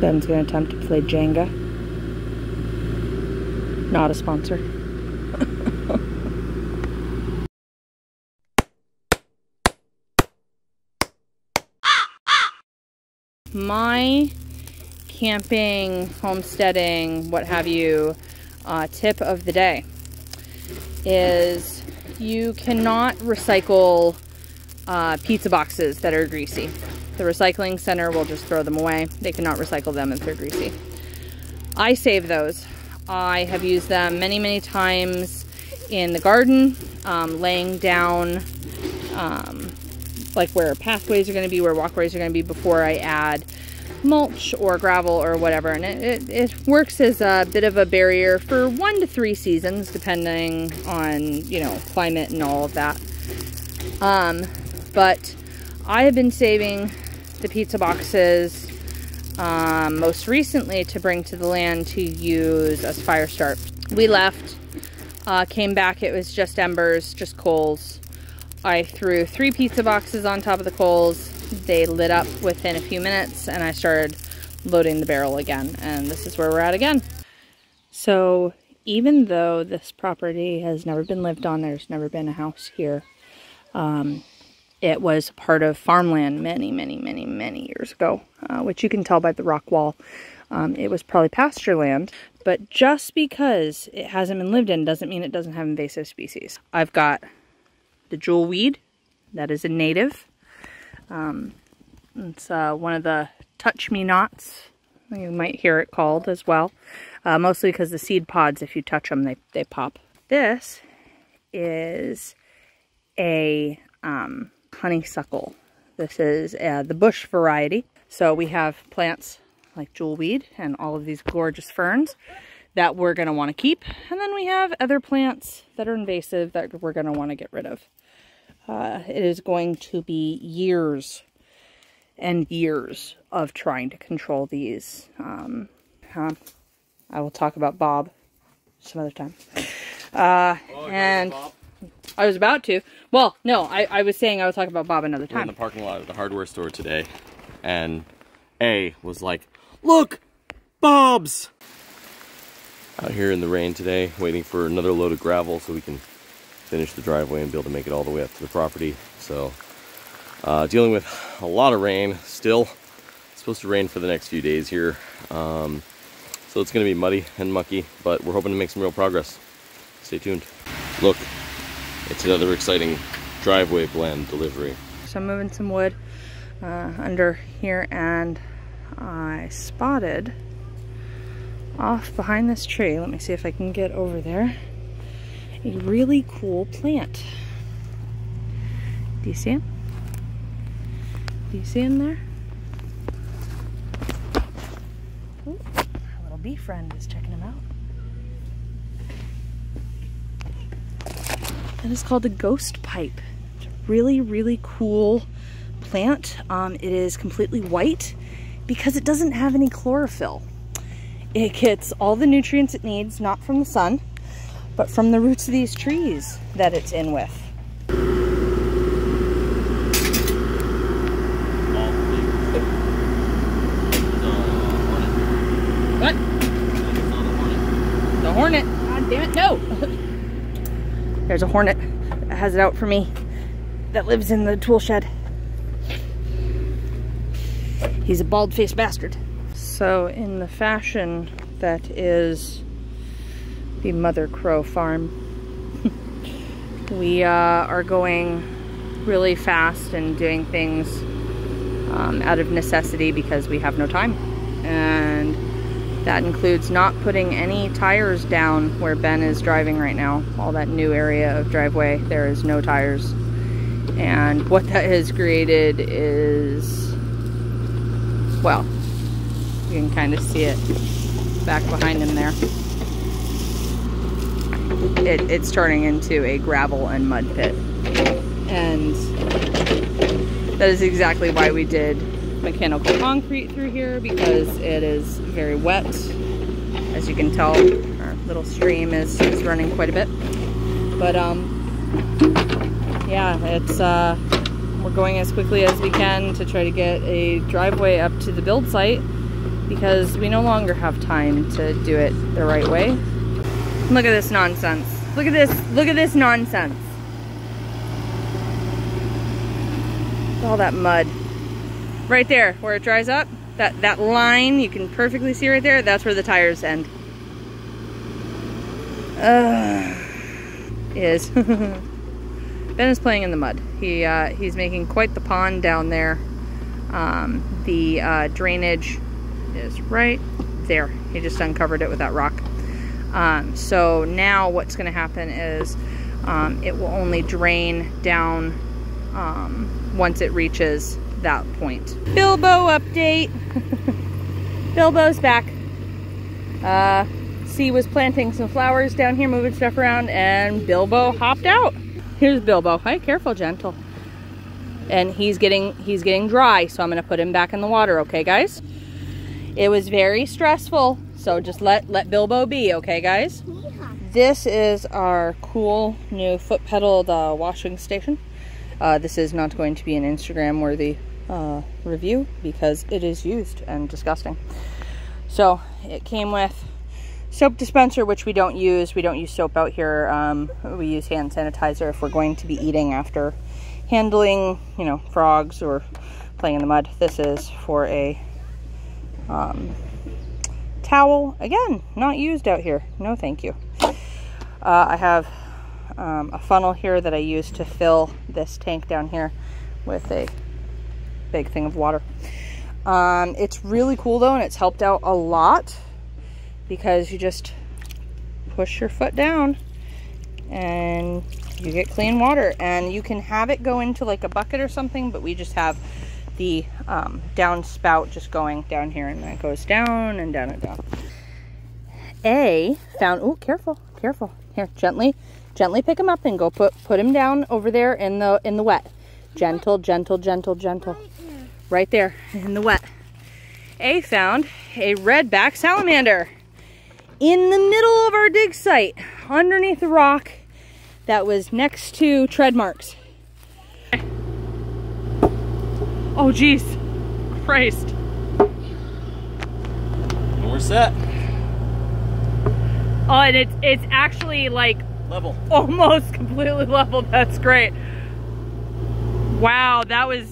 Ben's gonna attempt to play Jenga. Not a sponsor. My camping, homesteading, what have you, tip of the day is you cannot recycle pizza boxes that are greasy. The recycling center will just throw them away. They cannot recycle them if they're greasy. I save those. I have used them many, many times in the garden, laying down like where pathways are going to be, where walkways are going to be before I add mulch or gravel or whatever. And it works as a bit of a barrier for 1 to 3 seasons, depending on, you know, climate and all of that. But I have been saving the pizza boxes most recently to bring to the land to use as fire start. We left, came back, it was just embers, just coals. I threw 3 pizza boxes on top of the coals. They lit up within a few minutes, and I started loading the barrel again, and this is where we're at again. So even though this property has never been lived on, there's never been a house here, it was part of farmland many, many, many, many years ago, which you can tell by the rock wall. It was probably pasture land, but just because it hasn't been lived in doesn't mean it doesn't have invasive species. I've got the jewelweed, that is a native. It's one of the touch-me-nots, you might hear it called as well. Mostly because the seed pods, if you touch them, they pop. This is a honeysuckle. This is the bush variety. So we have plants like jewelweed and all of these gorgeous ferns that we're going to want to keep. And then we have other plants that are invasive that we're going to want to get rid of. It is going to be years and years of trying to control these. I will talk about Bob some other time. And I was about to. Well, no, I was saying I would talk about Bob another time. We're in the parking lot of the hardware store today, and A was like, "Look, Bob's!" Out here in the rain today, waiting for another load of gravel so we can finish the driveway and be able to make it all the way up to the property. So, dealing with a lot of rain still. It's supposed to rain for the next few days here. So it's going to be muddy and mucky, but we're hoping to make some real progress. Stay tuned. Look, it's another exciting driveway blend delivery. So I'm moving some wood under here, and I spotted off behind this tree, let me see if I can get over there, a really cool plant. Do you see him? Do you see him there? Ooh, our little bee friend is checking him out. That is called a ghost pipe. It's a really, really cool plant. It is completely white because it doesn't have any chlorophyll. It gets all the nutrients it needs, not from the sun, but from the roots of these trees that it's in with. What? The hornet. God damn it, no! There's a hornet that has it out for me that lives in the tool shed. He's a bald-faced bastard. So in the fashion that is the Mother Crow farm, we are going really fast and doing things out of necessity because we have no time. And that includes not putting any tires down where Ben is driving right now. All that new area of driveway, there is no tires. And what that has created is, well, you can kind of see it back behind him there. It's turning into a gravel and mud pit. And that is exactly why we did mechanical concrete through here, because it is very wet. As you can tell, our little stream is running quite a bit. But yeah, it's we're going as quickly as we can to try to get a driveway up to the build site, because we no longer have time to do it the right way. Look at this nonsense. Look at this nonsense. All that mud. Right there, where it dries up, that line, you can perfectly see right there, that's where the tires end. Ben is playing in the mud. He's making quite the pond down there. The drainage is right there. He just uncovered it with that rock. So now what's going to happen is it will only drain down once it reaches that point. Bilbo update. Bilbo's back. C was planting some flowers down here, moving stuff around, and Bilbo hopped out. Here's Bilbo. Hey, careful, gentle. And he's getting dry, so I'm gonna put him back in the water, okay, guys? It was very stressful, so just let Bilbo be, okay, guys? This is our cool new foot pedaled washing station. This is not going to be an Instagram worthy review because it is used and disgusting. So it came with soap dispenser, which we don't use. We don't use soap out here. We use hand sanitizer if we're going to be eating after handling, you know, frogs or playing in the mud. This is for a towel. Again, not used out here. No, thank you. I have a funnel here that I use to fill this tank down here with a big thing of water. It's really cool though, and it's helped out a lot because you just push your foot down and you get clean water, and you can have it go into like a bucket or something, but we just have the down spout just going down here, and then it goes down and down and down. A found, oh, careful, careful. Here, gently pick him up and go put him down over there in the wet. Gentle, gentle, gentle, gentle. Right there in the wet. A found a redback salamander in the middle of our dig site, underneath the rock that was next to tread marks. Oh geez, Christ. And we're set. Oh, and it's actually like Level. Almost completely level. That's great. Wow, that was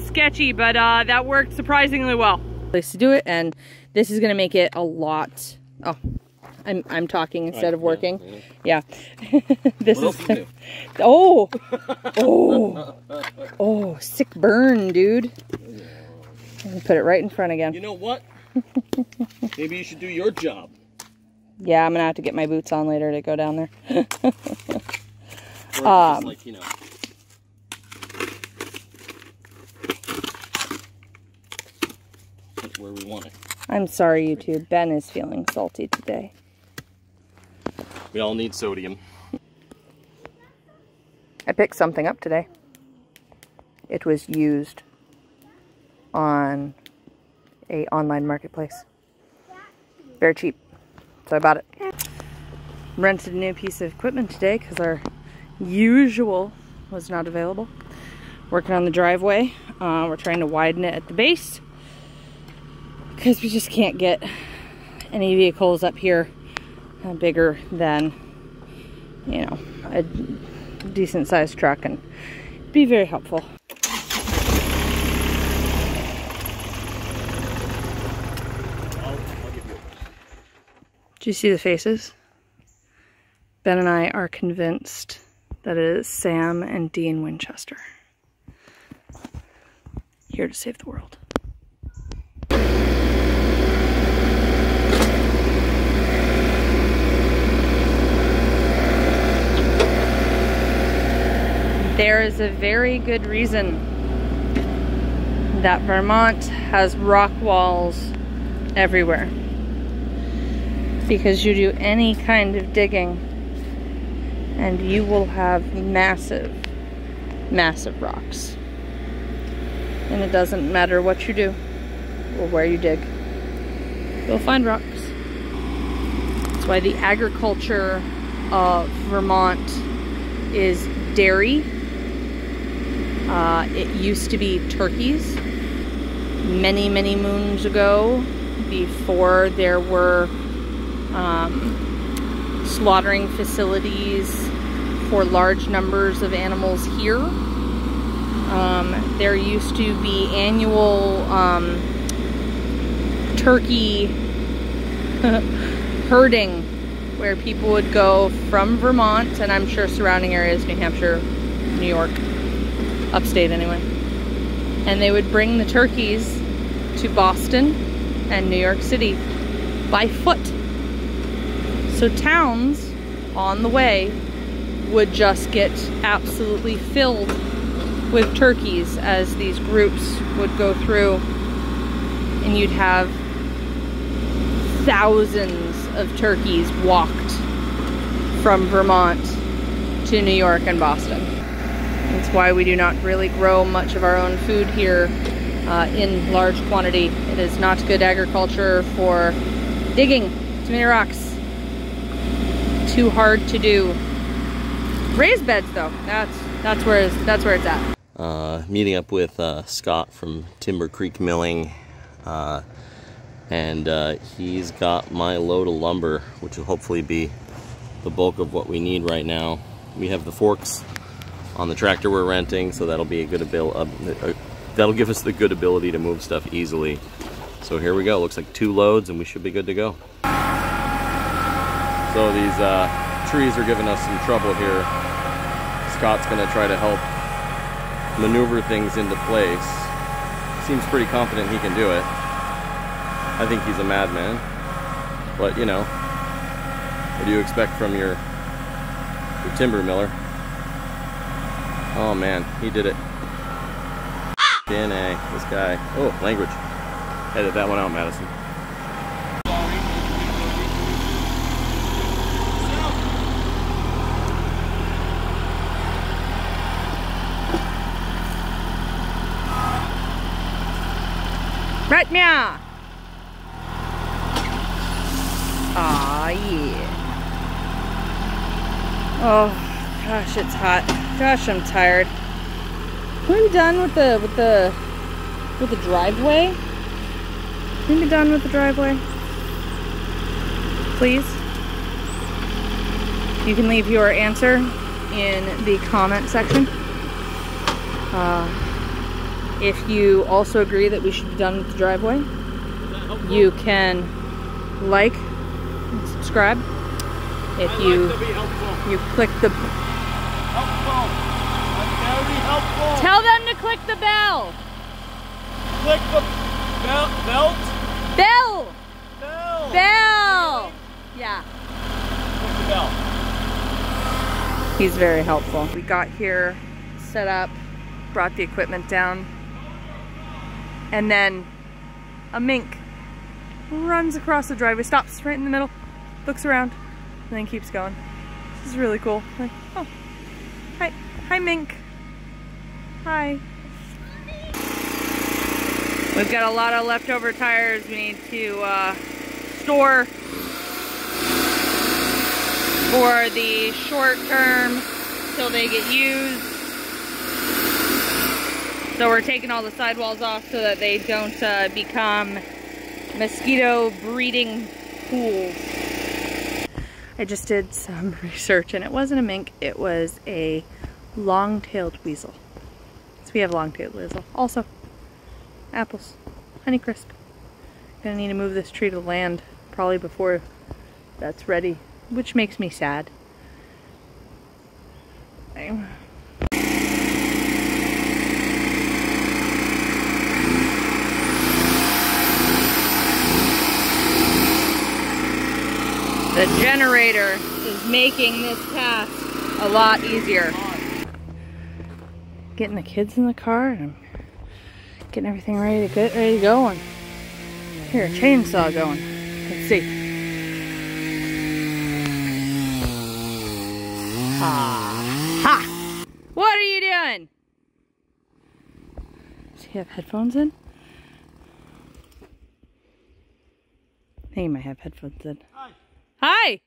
sketchy, but that worked surprisingly well. Place to do it, and this is gonna make it a lot. Oh, I'm talking instead of working. Yeah. This is gonna, oh, sick burn, dude. And put it right in front again. You know what? Maybe you should do your job. Yeah, I'm gonna have to get my boots on later to go down there. Or just like, you know. That's where we want it. I'm sorry, YouTube. Ben is feeling salty today. We all need sodium. I picked something up today. It was used on an online marketplace. Very cheap. So I bought it. Rented a new piece of equipment today because our usual was not available. Working on the driveway. We're trying to widen it at the base because we just can't get any vehicles up here bigger than, you know, a decent sized truck, and be very helpful. Do you see the faces? Ben and I are convinced that it is Sam and Dean Winchester. Here to save the world. There is a very good reason that Vermont has rock walls everywhere. Because you do any kind of digging and you will have massive, massive rocks. And it doesn't matter what you do or where you dig, you'll find rocks. That's why the agriculture of Vermont is dairy. It used to be turkeys. many, many moons ago, before there were slaughtering facilities for large numbers of animals here. There used to be annual turkey herding where people would go from Vermont, and I'm sure surrounding areas, New Hampshire, New York, upstate anyway, and they would bring the turkeys to Boston and New York City by foot. So towns on the way would just get absolutely filled with turkeys as these groups would go through, and you'd have thousands of turkeys walked from Vermont to New York and Boston. That's why we do not really grow much of our own food here in large quantity. It is not good agriculture for digging too many rocks. Too hard to do. Raised beds though, that's where it's at. Meeting up with Scott from Timber Creek Milling, and he's got my load of lumber, which will hopefully be the bulk of what we need right now. We have the forks on the tractor we're renting, so that'll be a good that'll give us the good ability to move stuff easily. So here we go. Looks like 2 loads and we should be good to go. So these trees are giving us some trouble here. Scott's gonna try to help maneuver things into place. Seems pretty confident he can do it. I think he's a madman, but you know, what do you expect from your timber miller? Oh man, he did it. DNA, this guy. Oh, language. Edit that one out, Madison. Right now. Aw, yeah. Oh, gosh, it's hot. Gosh, I'm tired. Are we done with the driveway? Are we done with the driveway? Please? You can leave your answer in the comment section. If you also agree that we should be done with the driveway, you can like and subscribe. If you click the helpful. Tell them to click the bell. Click the belt. Bell. Bell. Bell. Yeah. Click the bell. He's very helpful. We got here, set up, brought the equipment down, and then a mink runs across the driveway, stops right in the middle, looks around, and then keeps going. This is really cool. Like, oh, hi mink. Hi. We've got a lot of leftover tires we need to store for the short term till they get used. So we're taking all the sidewalls off so that they don't become mosquito breeding pools. I just did some research and it wasn't a mink, it was a long-tailed weasel. So we have long-tailed weasel. Also, apples, Honeycrisp. Gonna need to move this tree to land probably before that's ready, which makes me sad. The generator is making this task a lot easier. Getting the kids in the car and getting everything ready to go, and hear a chainsaw going. Let's see. Ha! What are you doing? Does he have headphones in? I think he might have headphones in. Hi. Hi!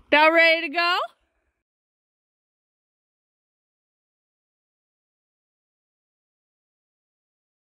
About ready to go?